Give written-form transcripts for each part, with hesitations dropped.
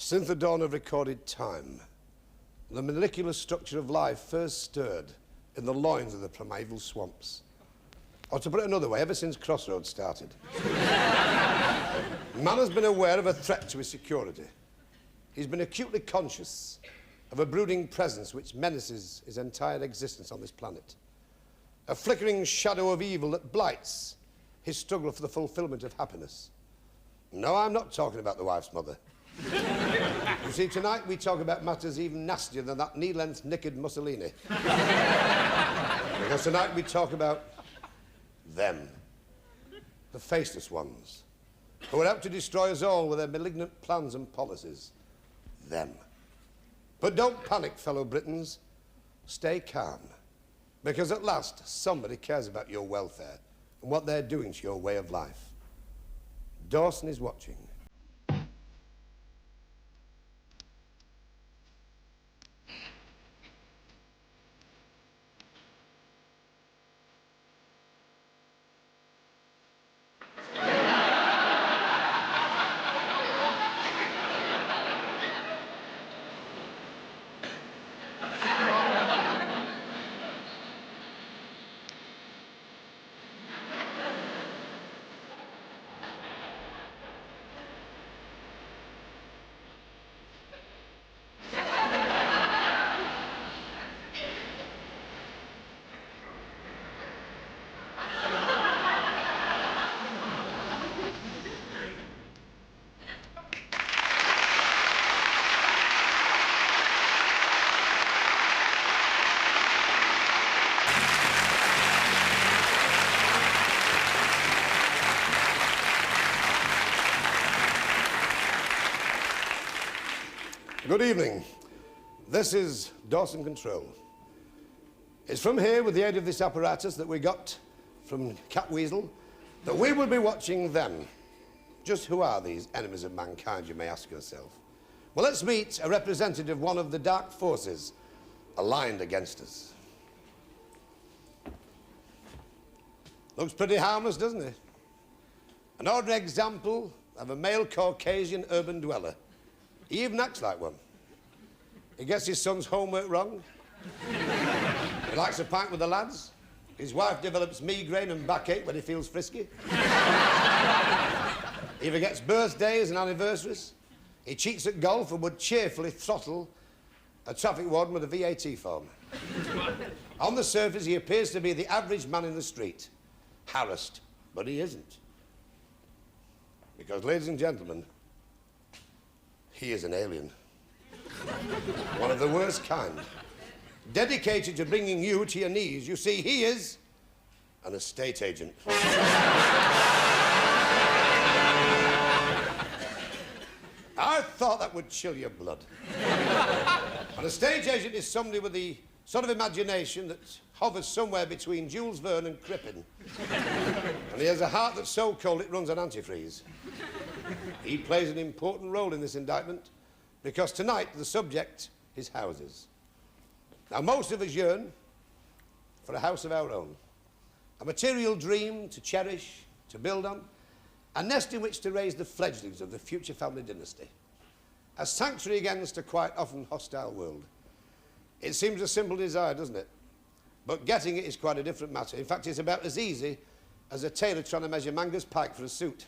Since the dawn of recorded time, the molecular structure of life first stirred in the loins of the primeval swamps. Or to put it another way, ever since Crossroads started. Man has been aware of a threat to his security. He's been acutely conscious of a brooding presence which menaces his entire existence on this planet. A flickering shadow of evil that blights his struggle for the fulfillment of happiness. No, I'm not talking about the wife's mother. You see, tonight we talk about matters even nastier than that knee-length knitted Mussolini. Because tonight we talk about them, the faceless ones, who are out to destroy us all with their malignant plans and policies. Them. But don't panic, fellow Britons. Stay calm. Because at last, somebody cares about your welfare and what they're doing to your way of life. Dawson is watching. Good evening. This is Dawson Control. It's from here, with the aid of this apparatus that we got from Catweasel, that we will be watching them. Just who are these enemies of mankind, you may ask yourself? Well, let's meet a representative of one of the dark forces aligned against us. Looks pretty harmless, doesn't it? An ordinary example of a male Caucasian urban dweller. He even acts like one. He gets his son's homework wrong. He likes a pint with the lads. His wife develops migraine and backache when he feels frisky. He forgets birthdays and anniversaries. He cheats at golf and would cheerfully throttle a traffic warden with a VAT form. On the surface, he appears to be the average man in the street. Harassed, but he isn't. Because, ladies and gentlemen, he is an alien. One of the worst kind. Dedicated to bringing you to your knees. You see, he is an estate agent. I thought that would chill your blood. An estate agent is somebody with the sort of imagination that hovers somewhere between Jules Verne and Crippen. And he has a heart that's so cold it runs on antifreeze. He plays an important role in this indictment because tonight the subject is houses. Now, most of us yearn for a house of our own, a material dream to cherish, to build on, a nest in which to raise the fledglings of the future family dynasty, a sanctuary against a quite often hostile world. It seems a simple desire, doesn't it? But getting it is quite a different matter. In fact, it's about as easy as a tailor trying to measure Mangus Pike for a suit.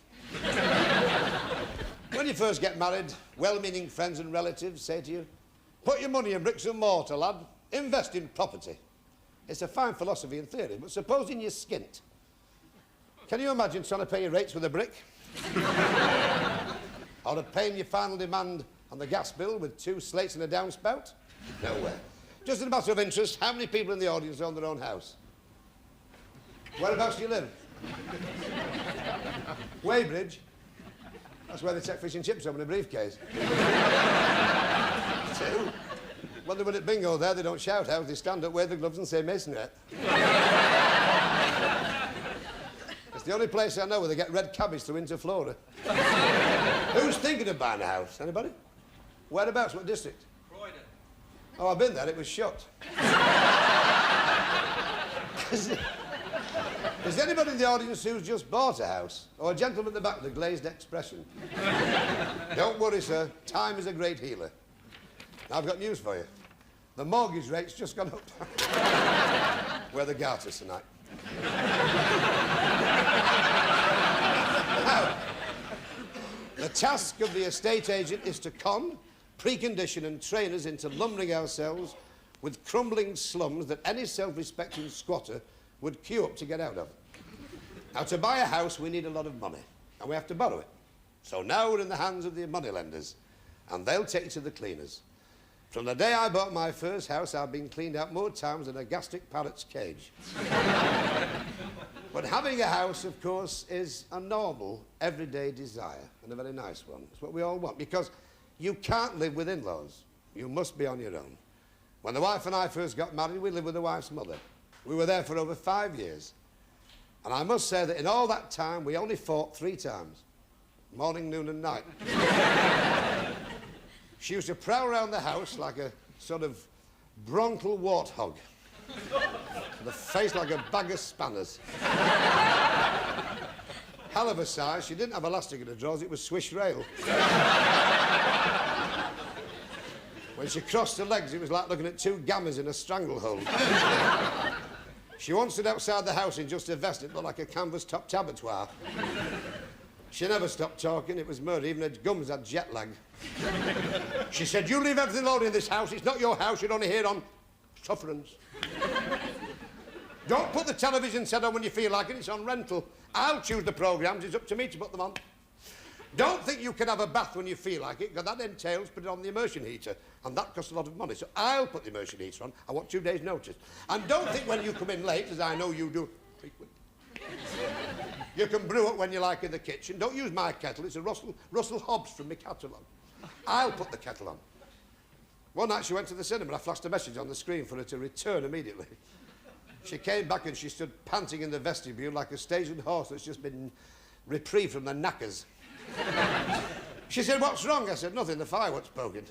When you first get married, well-meaning friends and relatives say to you, put your money in bricks and mortar, lad. Invest in property. It's a fine philosophy in theory, but supposing you're skint, can you imagine trying to pay your rates with a brick? Or paying your final demand on the gas bill with 2 slates and a downspout? No way. Just as a matter of interest, how many people in the audience own their own house? Whereabouts do you live? Weybridge? That's where they take fish and chips home in a briefcase. 2. When they win at bingo there, they don't shout out, they stand up, wave the gloves and say masonry. It's the only place I know where they get red cabbage through Interflora. Who's thinking of buying a house? Anybody? Whereabouts? What district? Croydon. Oh, I've been there. It was shut. Is anybody in the audience who's just bought a house? Or a gentleman at the back with a glazed expression? Don't worry, sir. Time is a great healer. Now, I've got news for you. The mortgage rate's just gone up. We're the garters tonight. Now, the task of the estate agent is to precondition and train us into lumbering ourselves with crumbling slums that any self-respecting squatter would queue up to get out of. Now, to buy a house, we need a lot of money, and we have to borrow it. So now we're in the hands of the moneylenders, and they'll take you to the cleaners. From the day I bought my first house, I've been cleaned out more times than a gastric parrot's cage. But having a house, of course, is a normal, everyday desire, and a very nice one. It's what we all want, because you can't live with in-laws. You must be on your own. When the wife and I first got married, we lived with the wife's mother. We were there for over 5 years. And I must say that in all that time, we only fought 3 times. Morning, noon, and night. She used to prowl around the house like a sort of bronchial warthog. With a face like a bag of spanners. Hell of a size. She didn't have elastic in her drawers, it was Swiss rail. When she crossed her legs, it was like looking at 2 gammas in a stranglehold. She once stood outside the house in just a vest, it looked like a canvas-topped abattoir. She never stopped talking, it was murder, even her gums had jet lag. She said, you leave everything alone in this house, it's not your house, you're only here on sufferance. Don't put the television set on when you feel like it, it's on rental. I'll choose the programmes, it's up to me to put them on. Don't think you can have a bath when you feel like it, because that entails putting on the immersion heater, and that costs a lot of money. So I'll put the immersion heater on. I want 2 days' notice. And don't think when you come in late, as I know you do, you can brew it when you like in the kitchen. Don't use my kettle. It's a Russell Hobbs from my catalogue. I'll put the kettle on. One night she went to the cinema and I flashed a message on the screen for her to return immediately. She came back and she stood panting in the vestibule like a stationed horse that's just been reprieved from the knackers. She said, what's wrong? I said, nothing, the fireworks poking.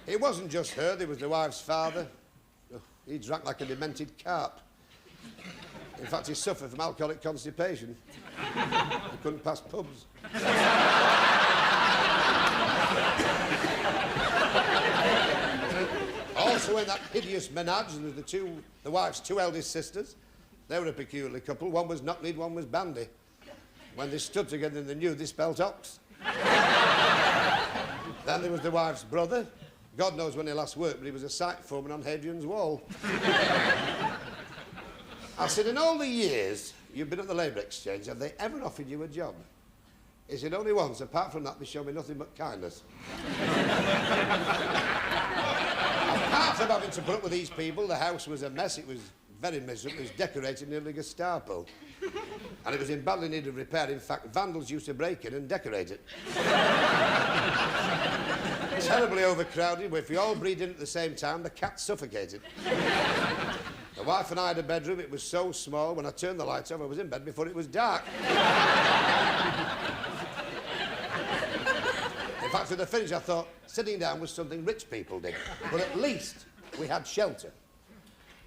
It wasn't just her, there was the wife's father. Oh, he drank like a demented carp. In fact, he suffered from alcoholic constipation. He couldn't pass pubs. Also in that hideous menage, there were the wife's 2 eldest sisters. They were a peculiar couple. One was knock-kneed, one was bandy. When they stood together in the nude, they spelt ox. Then there was the wife's brother. God knows when he last worked, but he was a site foreman on Hadrian's Wall. I said, in all the years you've been at the Labour Exchange, have they ever offered you a job? He said, only once. Apart from that, they show me nothing but kindness. Apart from having to put up with these people, the house was a mess. It was very miserable. It was decorated nearly Gestapo. And it was in badly need of repair. In fact, vandals used to break in and decorate it. Terribly overcrowded, but if we all breathed in at the same time, the cat suffocated. The wife and I had a bedroom. It was so small, when I turned the lights off, I was in bed before it was dark. In fact, at the finish, I thought sitting down was something rich people did. But at least we had shelter.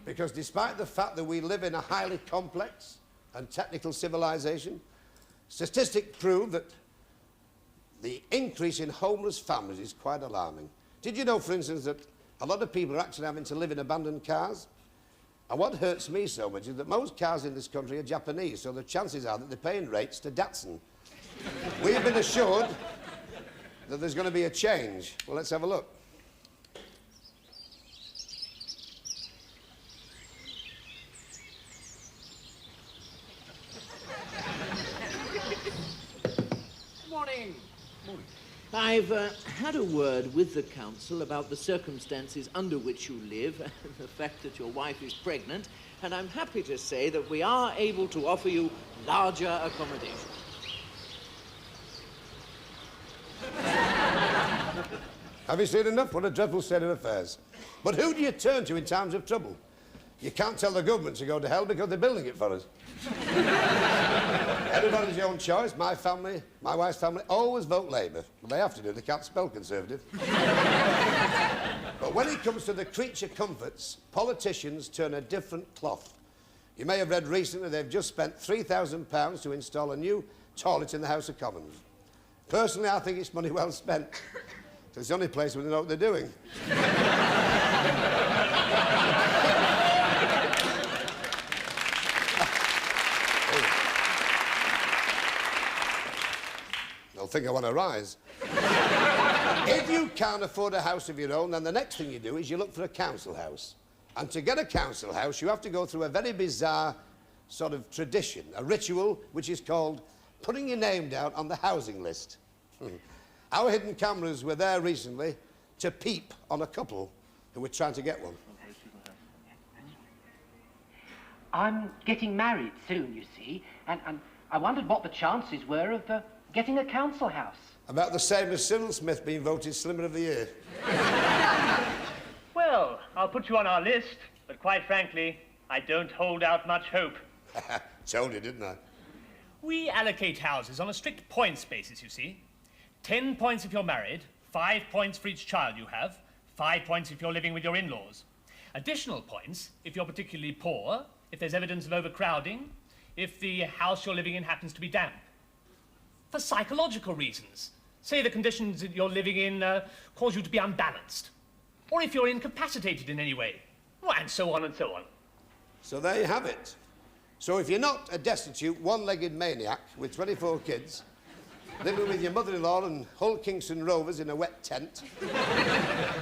Because despite the fact that we live in a highly complex and technical civilization, statistics prove that the increase in homeless families is quite alarming. Did you know, for instance, that a lot of people are actually having to live in abandoned cars? And what hurts me so much is that most cars in this country are Japanese, so the chances are that they're paying rates to Datsun. We've been assured that there's going to be a change. Well, let's have a look. Morning. Morning. I've had a word with the council about the circumstances under which you live and the fact that your wife is pregnant, and I'm happy to say that we are able to offer you larger accommodation. Have you seen enough? What a dreadful state of affairs. But who do you turn to in times of trouble? You can't tell the government to go to hell because they're building it for us. Everybody's your own choice. My family, my wife's family, always vote Labour. Well, they have to do. They can't spell Conservative. But But when it comes to the creature comforts, politicians turn a different cloth. You may have read recently they've just spent £3,000 to install a new toilet in the House of Commons. Personally, I think it's money well spent. It's the only place where they know what they're doing. They'll think I want to rise. If you can't afford a house of your own, then the next thing you do is you look for a council house. And to get a council house, you have to go through a very bizarre sort of tradition, a ritual which is called putting your name down on the housing list. Our hidden cameras were there recently to peep on a couple who were trying to get one. I'm getting married soon, you see, and I wondered what the chances were of getting a council house. About the same as Cyril Smith being voted Slimmer of the Year. Well, I'll put you on our list, but quite frankly, I don't hold out much hope. Told you, didn't I? We allocate houses on a strict points basis, you see. 10 points if you're married, 5 points for each child you have, 5 points if you're living with your in-laws. Additional points if you're particularly poor, if there's evidence of overcrowding, if the house you're living in happens to be damp. For psychological reasons. Say the conditions that you're living in cause you to be unbalanced. Or if you're incapacitated in any way. Well, and so on and so on. So there you have it. So if you're not a destitute, one-legged maniac with 24 kids, living with your mother-in-law and Hull Kingston Rovers in a wet tent,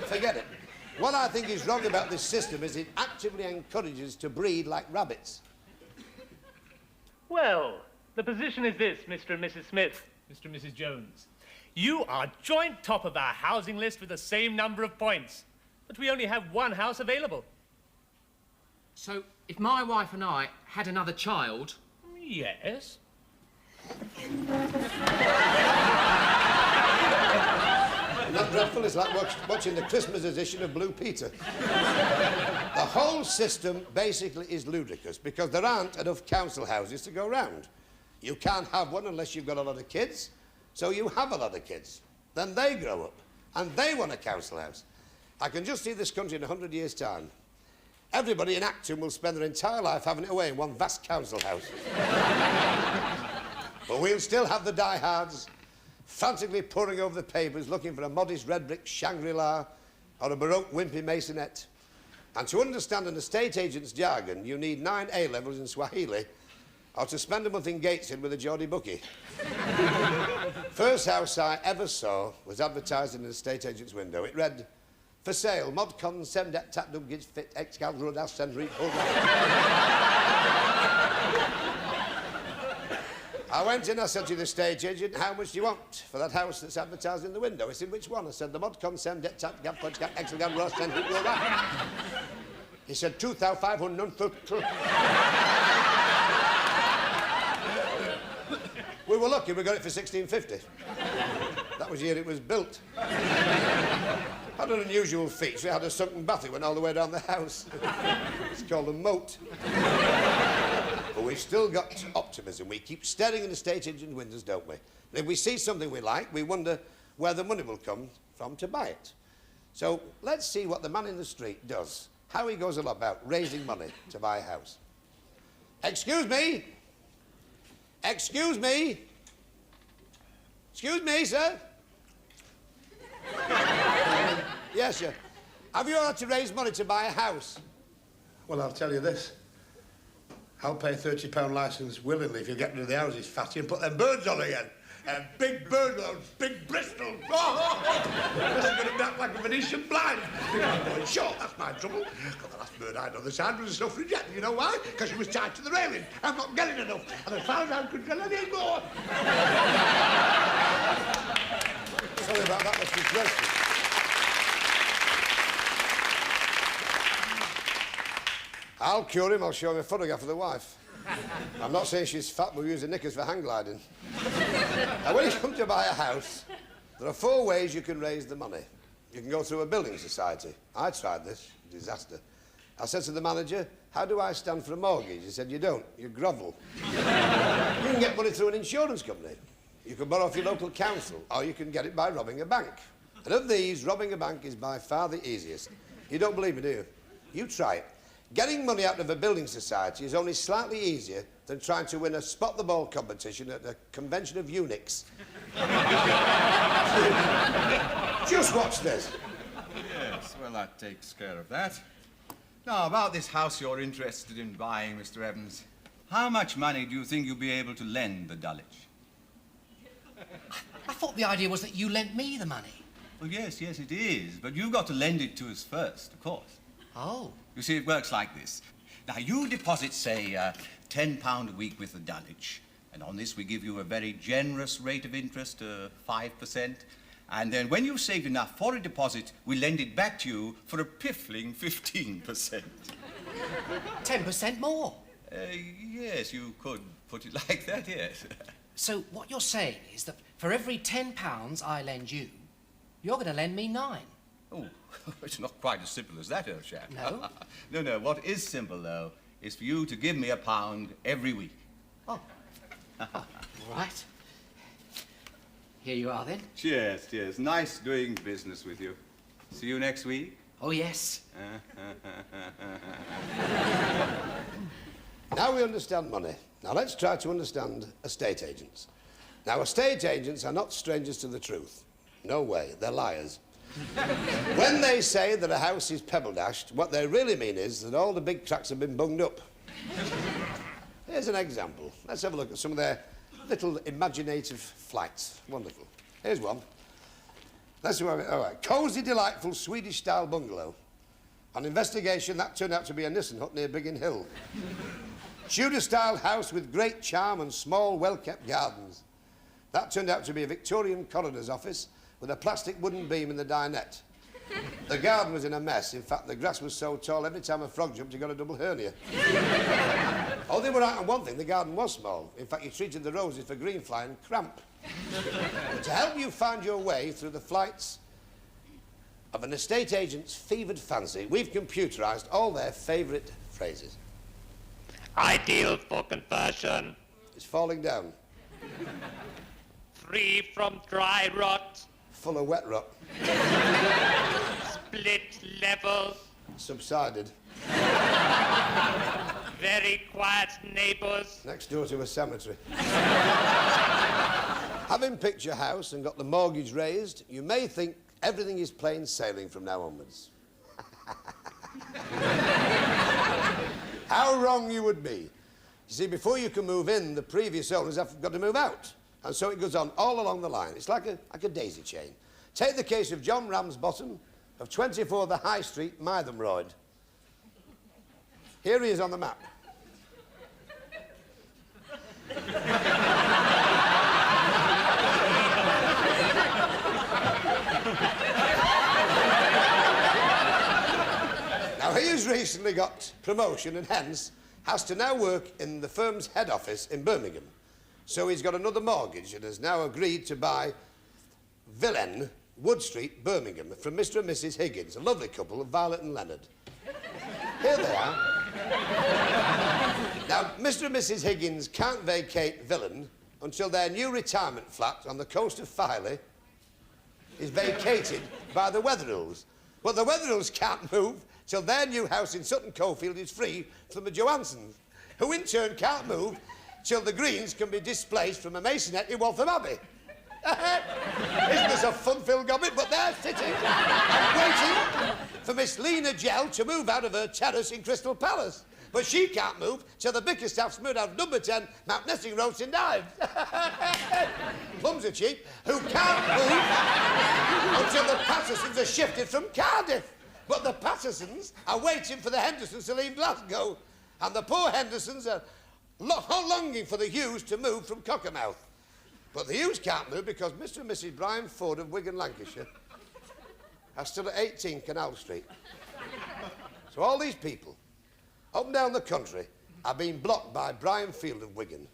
forget it. What I think is wrong about this system is it actively encourages to breed like rabbits. Well, the position is this, Mr. and Mrs. Smith, Mr. and Mrs. Jones. You are joint top of our housing list with the same number of points, but we only have one house available. So, if my wife and I had another child... Yes. Not dreadful, it's like watching the Christmas edition of Blue Peter. The whole system basically is ludicrous because there aren't enough council houses to go round. You can't have one unless you've got a lot of kids, so you have a lot of kids. Then they grow up, and they want a council house. I can just see this country in 100 years' time. Everybody in Acton will spend their entire life having it away in one vast council house. But we'll still have the diehards frantically poring over the papers looking for a modest red brick Shangri-La or a Baroque wimpy masonette. And to understand an estate agent's jargon, you need 9 A-levels in Swahili or to spend a month in Gateshead with a Geordie bookie. First house I ever saw was advertised in an estate agent's window. It read, "For sale, Modcon, Semdet, Tap, Dubgage, Fit, Excal, Rodas, Sendreek, I went in, I said to the estate agent, "How much do you want for that house that's advertised in the window?" He said, "Which one?" I said, "The Modcon, Semdet, Tap, Gap, Punch, Gap, Excal, Rodas, Sendreek, Rodas." He said, 2,500. We were lucky, we got it for 1650. That was the year it was built. Had an unusual feature. It had a sunken bath. It went all the way down the house. It's called a moat. But we've still got optimism. We keep staring in the estate agent windows, don't we? And if we see something we like, we wonder where the money will come from to buy it. So let's see what the man in the street does, how he goes about raising money to buy a house. Excuse me. Excuse me. Excuse me, sir. Yes, sir. Have you had to raise money to buy a house? Well, I'll tell you this. I'll pay £30 licence willingly if you get rid of the houses, fatty, and put them birds on again. Big bird with those big bristles. This is going to act like a Venetian blind. I'm going short, that's my trouble. God, the last bird I had on the side was a suffragette. You know why? Because she was tied to the railing. I'm not getting enough. And as far as I'm concerned, I need more. Sorry about that, Mr. President. I'll cure him, I'll show him a photograph of the wife. I'm not saying she's fat, but we use the knickers for hang gliding. Now, when you come to buy a house, there are 4 ways you can raise the money. You can go through a building society. I tried this, disaster. I said to the manager, "How do I stand for a mortgage?" He said, "You don't, you grovel." You can get money through an insurance company. You can borrow off your local council, or you can get it by robbing a bank. And of these, robbing a bank is by far the easiest. You don't believe me, do you? You try it. Getting money out of a building society is only slightly easier than trying to win a spot-the-ball competition at a convention of eunuchs. Just watch this. Yes, well, that takes care of that. Now, about this house you're interested in buying, Mr. Evans, how much money do you think you'll be able to lend the Dulwich? I thought the idea was that you lent me the money. Well, yes, it is, but you've got to lend it to us first, of course. Oh. You see, it works like this. Now, you deposit, say, £10 a week with the Dulwich, and on this we give you a very generous rate of interest, 5%, and then when you've saved enough for a deposit, we lend it back to you for a piffling 15%. 10% more? Yes, you could put it like that, yes. So what you're saying is that for every £10 I lend you, you're going to lend me 9. Oh, it's not quite as simple as that, old chap. No? No, what is simple, though, is for you to give me £1 every week. Oh. All right. Here you are, then. Cheers. Nice doing business with you. See you next week. Oh, yes. Now we understand money. Now let's try to understand estate agents. Now, estate agents are not strangers to the truth. No way, they're liars. When they say that a house is pebble-dashed, what they really mean is that all the big cracks have been bunged up. Here's an example. Let's have a look at some of their little imaginative flights. Wonderful. Here's one. Let's see what all right. Cosy, delightful Swedish-style bungalow. On investigation, that turned out to be a Nissen hut near Biggin Hill. Tudor-style house with great charm and small, well-kept gardens. That turned out to be a Victorian coroner's office with a plastic wooden beam in the dinette. The garden was in a mess. In fact, the grass was so tall, every time a frog jumped, he got a double hernia. Oh, they were right on one thing. The garden was small. In fact, you treated the roses for greenfly and cramp. But to help you find your way through the flights of an estate agent's fevered fancy, we've computerised all their favourite phrases. Ideal for conversion. It's falling down. Free from dry rot. Full of wet rot. Split level. Subsided. Very quiet neighbours. Next door to a cemetery. Having picked your house and got the mortgage raised, you may think everything is plain sailing from now onwards. How wrong you would be. You see, before you can move in, the previous owners have got to move out. And so it goes on all along the line. It's like a daisy chain. Take the case of John Ramsbottom of 24 the High Street, Mythenroyd. Here he is on the map. Now, he has recently got promotion and hence has to now work in the firm's head office in Birmingham. So he's got another mortgage and has now agreed to buy Villen, Wood Street, Birmingham, from Mr. and Mrs. Higgins, a lovely couple, Violet and Leonard. Here they are. Now, Mr. and Mrs. Higgins can't vacate Villen until their new retirement flat on the coast of Filey is vacated by the Wetherells. But the Wetherells can't move till their new house in Sutton Coldfield is free from the Johansons, who in turn can't move till the Greens can be displaced from a masonette in Waltham Abbey. Isn't this a fun-filled gobbit? But they're sitting and waiting for Miss Lena Gell to move out of her terrace in Crystal Palace. But she can't move till the Bickerstaff's moved out of number 10 Mount Nessing Road, St Ives. Plums are cheap, who can't move until the Pattersons are shifted from Cardiff. But the Pattersons are waiting for the Hendersons to leave Glasgow. And the poor Hendersons are longing for the Hughes to move from Cockermouth. But the Hughes can't move because Mr. and Mrs. Brian Ford of Wigan, Lancashire are still at 18 Canal Street. So all these people, up and down the country, are being blocked by Brian Field of Wigan.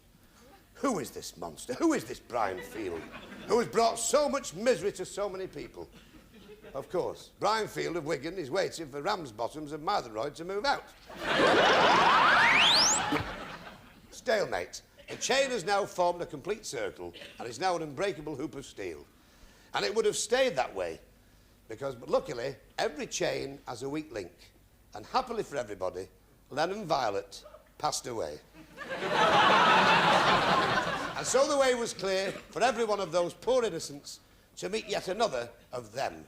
Who is this monster? Who is this Brian Field? Who has brought so much misery to so many people? Of course, Brian Field of Wigan is waiting for Ramsbottoms of Mythenroyd to move out. Stalemate. The chain has now formed a complete circle and is now an unbreakable hoop of steel. And it would have stayed that way because, but luckily, every chain has a weak link. And happily for everybody, Len and Violet passed away. And so the way was clear for every one of those poor innocents to meet yet another of them.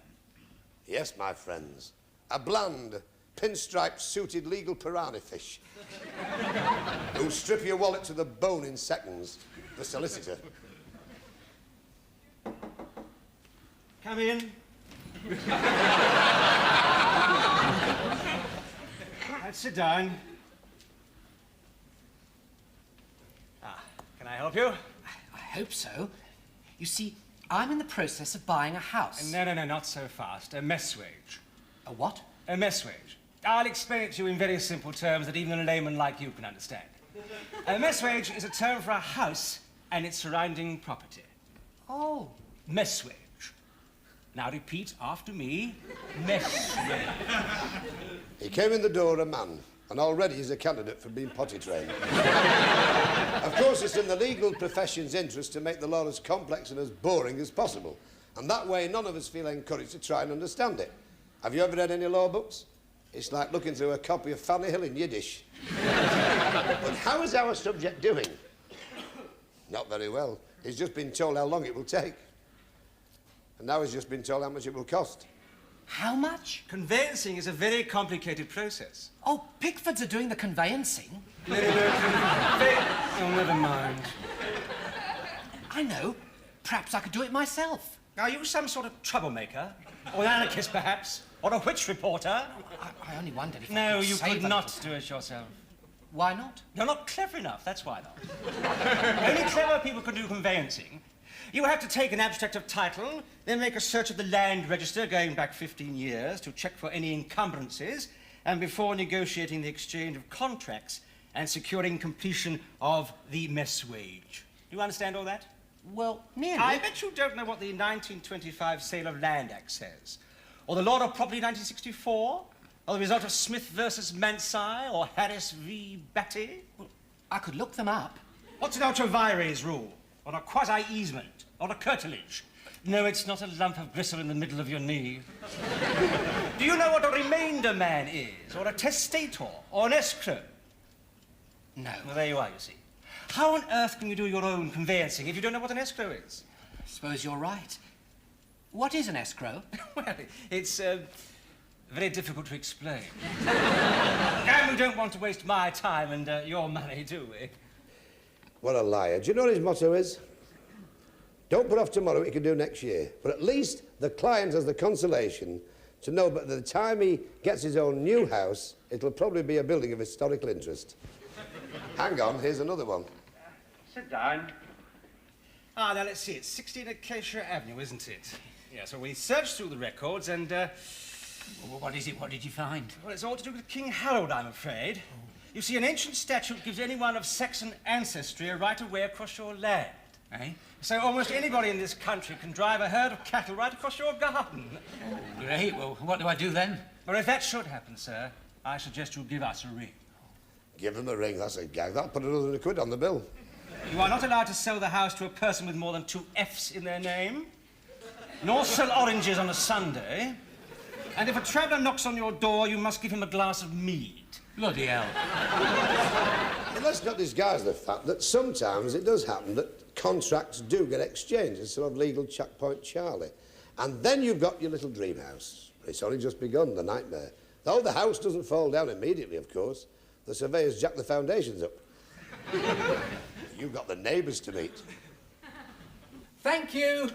Yes, my friends, a bland, pinstripe-suited legal piranha fish who'll strip your wallet to the bone in seconds, the solicitor. Come in. Let's sit down. Can I help you? I hope so. You see, I'm in the process of buying a house. No, not so fast. A mess wage. A what? A mess wage. I'll explain it to you in very simple terms that even a layman like you can understand. A mess wage is a term for a house and its surrounding property. Oh. Mess wage. Now repeat after me. Mess wage. He came in the door a man, and already he's a candidate for being potty trained. Of course, it's in the legal profession's interest to make the law as complex and as boring as possible. And that way, none of us feel encouraged to try and understand it. Have you ever read any law books? It's like looking through a copy of Fanny Hill in Yiddish. But how is our subject doing? Not very well. He's just been told how long it will take. And now he's just been told how much it will cost. How much? Conveyancing is a very complicated process. Oh, Pickfords are doing the conveyancing. No. Oh, never mind. I know. Perhaps I could do it myself. Are you some sort of troublemaker? Or an anarchist, perhaps? Or a witch reporter? I only wondered if I No, could you save could a not little. do it yourself. Why not? You're not clever enough, that's why not. Only clever people can do conveyancing. You have to take an abstract of title, then make a search of the land register going back 15 years to check for any encumbrances, and before negotiating the exchange of contracts and securing completion of the mess wage. Do you understand all that? Well, nearly. I bet you don't know what the 1925 Sale of Land Act says, or the Law of Property 1964, or the result of Smith versus Mansai, or Harris v. Batty. Well, I could look them up. What's an ultra vires rule? Or a quasi-easement? Or a curtilage? No, it's not a lump of gristle in the middle of your knee. Do you know what a remainder man is? Or a testator? Or an escrow? No. Well, there you are, you see. How on earth can you do your own conveyancing if you don't know what an escrow is? I suppose you're right. What is an escrow? Well, it's very difficult to explain. And we don't want to waste my time and your money, do we? What a liar. Do you know what his motto is? Don't put off tomorrow what you can do next year. But at least the client has the consolation to know that by the time he gets his own new house, it'll probably be a building of historical interest. Hang on, here's another one. Sit down. Now let's see. It's 16 Acacia Avenue, isn't it? Yeah, so we searched through the records and, Well, what is it? What did you find? well, it's all to do with King Harold, I'm afraid. You see, an ancient statute gives anyone of Saxon ancestry a right of way across your land. Eh? So almost anybody in this country can drive a herd of cattle right across your garden. Great. Well, what do I do then? Well, if that should happen, sir, I suggest you give us a ring. Give him a ring, that's a gag. That'll put another £1 on the bill. You are not allowed to sell the house to a person with more than 2 F's in their name, nor sell oranges on a Sunday. And if a traveller knocks on your door, you must give him a glass of mead. Bloody hell. And let's not disguise the fact that sometimes it does happen that contracts do get exchanged. It's sort of legal checkpoint Charlie. And then you've got your little dream house. It's only just begun, the nightmare. Though the house doesn't fall down immediately, of course. The surveyors jack the foundations up. You've got the neighbours to meet. Thank you.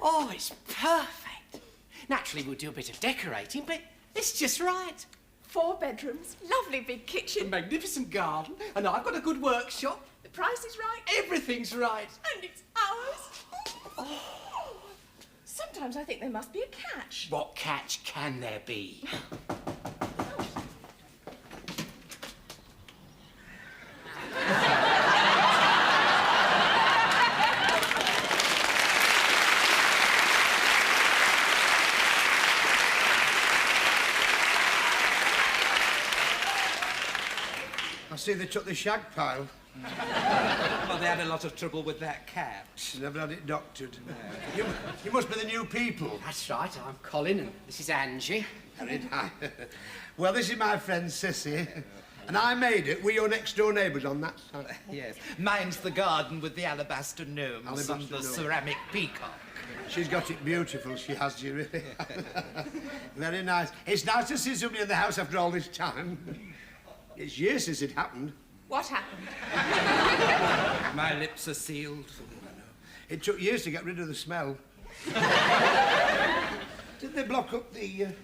Oh, it's perfect. Naturally, we'll do a bit of decorating, but it's just right. 4 bedrooms, lovely big A kitchen. magnificent garden, and I've got a good workshop. The price is right. Everything's right. And it's ours. Sometimes I think there must be a catch. What catch can there be? I see they took the shag pile. Well, they had a lot of trouble with that cat. Never had it doctored. No. You must be the new people. That's right, I'm Colin and this is Angie. Very nice. Well, this is my friend Sissy. And I made it. We're your next-door neighbours on that side. Yes. Mine's the garden with the alabaster gnomes and the ceramic peacock. She's got it beautiful, she has, you really. Very nice. It's nice to see somebody in the house after all this time. It's years since it happened. What happened? My lips are sealed. It took years to get rid of the smell. Did they block up the drain?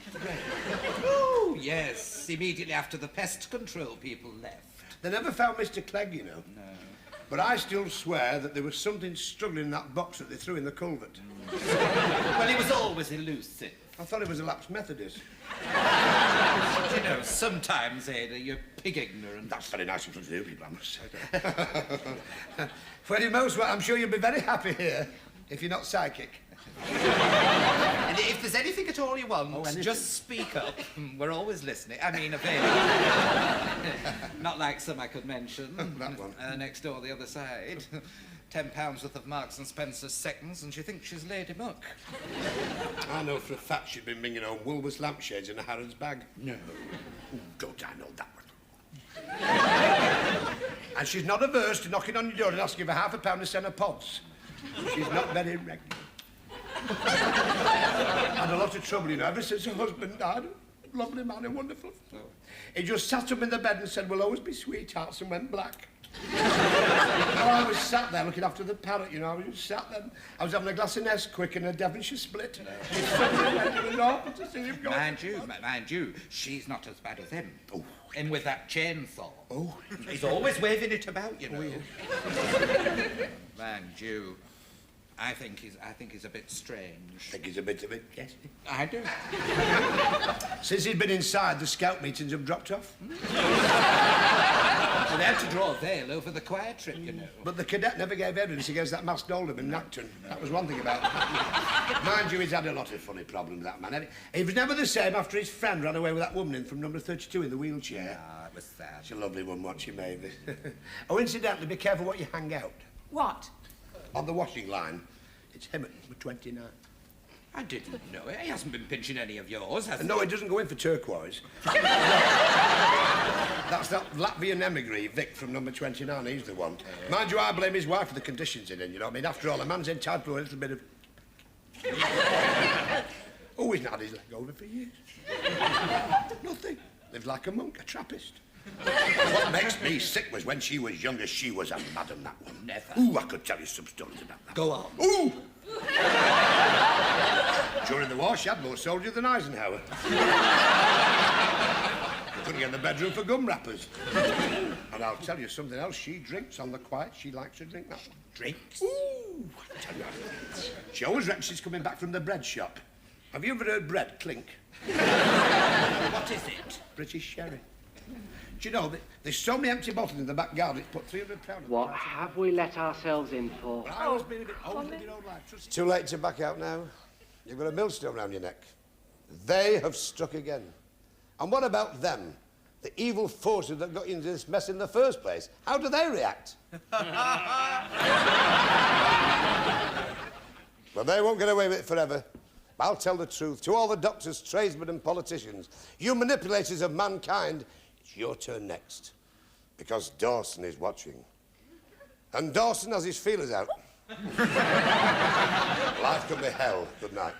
Oh, yes. Immediately after the pest control people left. They never found Mr. Clegg, you know. No. But I still swear that there was something struggling in that box that they threw in the culvert. Well, he was always elusive. I thought he was a lapsed Methodist. You know, sometimes, Ada, you're pig ignorant. That's very nice of you to do, people, I must say. For the most part, I'm sure you'll be very happy here if you're not psychic. And if there's anything at all you want, just speak up. We're always listening. I mean, available. Not like some I could mention. That one. Next door, the other side. £10 worth of Marks and Spencer's seconds, and she thinks she's Lady Muck. I know for a fact she'd been bringing home Woolworths lampshades in a Harrods bag. No. Ooh, don't I know that one? And she's not averse to knocking on your door and asking for £0.5 a centre pods. She's not very regular. Had a lot of trouble, you know, ever since her husband died. Lovely man, a wonderful fellow. He just sat up in the bed and said, "We'll always be sweethearts," and went black. Well, I was sat there looking after the parrot, you know. I was just sat there. I was having a glass of Nesquik and a Devonshire split. To see him go. Mind you, she's not as bad as him. Oh. And with that chainsaw. Oh. He's always waving it about, you know. Oh, yeah. Mind you, I think he's a bit strange. Think he's a bit of it, yes. I do. Since he's been inside, the scout meetings have dropped off. Well, they had to draw a veil over the choir trip, you know. But the cadet never gave evidence against that masked alderman, Nacton. That was one thing about it. Mind you, he's had a lot of funny problems, that man. He was never the same after his friend ran away with that woman in from number 32 in the wheelchair. Ah, it was sad. She's a lovely woman, what she made me. Oh, incidentally, be careful what you hang out. What? On the washing line. It's him at number 29. I didn't know. He hasn't been pinching any of yours, has he? No, he doesn't go in for turquoise. That's that Latvian emigre, Vic, from number 29. He's the one. Mind you, I blame his wife for the conditions in, you know what I mean? After all, a man's entitled to a little bit of... Oh, he's not had his leg over for years. Nothing. Lived like a monk, a Trappist. What makes me sick was when she was younger, she was a madam, that one. Never. Ooh, I could tell you some stories about that. Go on. Ooh! During the war, she had more soldiers than Eisenhower. Couldn't get in the bedroom for gum wrappers. And I'll tell you something else. She drinks on the quiet. She likes to drink that one. Drinks? Ooh! I tell you. She always reckons she's coming back from the bread shop. Have you ever heard bread clink? What is it? British sherry. Do you know, there's so many empty bottles in the back garden, it's put £300. What have we let ourselves in for? Well, I was being a bit old in old life. It's too late to back out now. You've got a millstone round your neck. They have struck again. And what about them? The evil forces that got you into this mess in the first place. How do they react? Well, they won't get away with it forever. I'll tell the truth to all the doctors, tradesmen and politicians. You manipulators of mankind, it's your turn next. Because Dawson is watching. And Dawson has his feelers out. Life could be hell. Good night.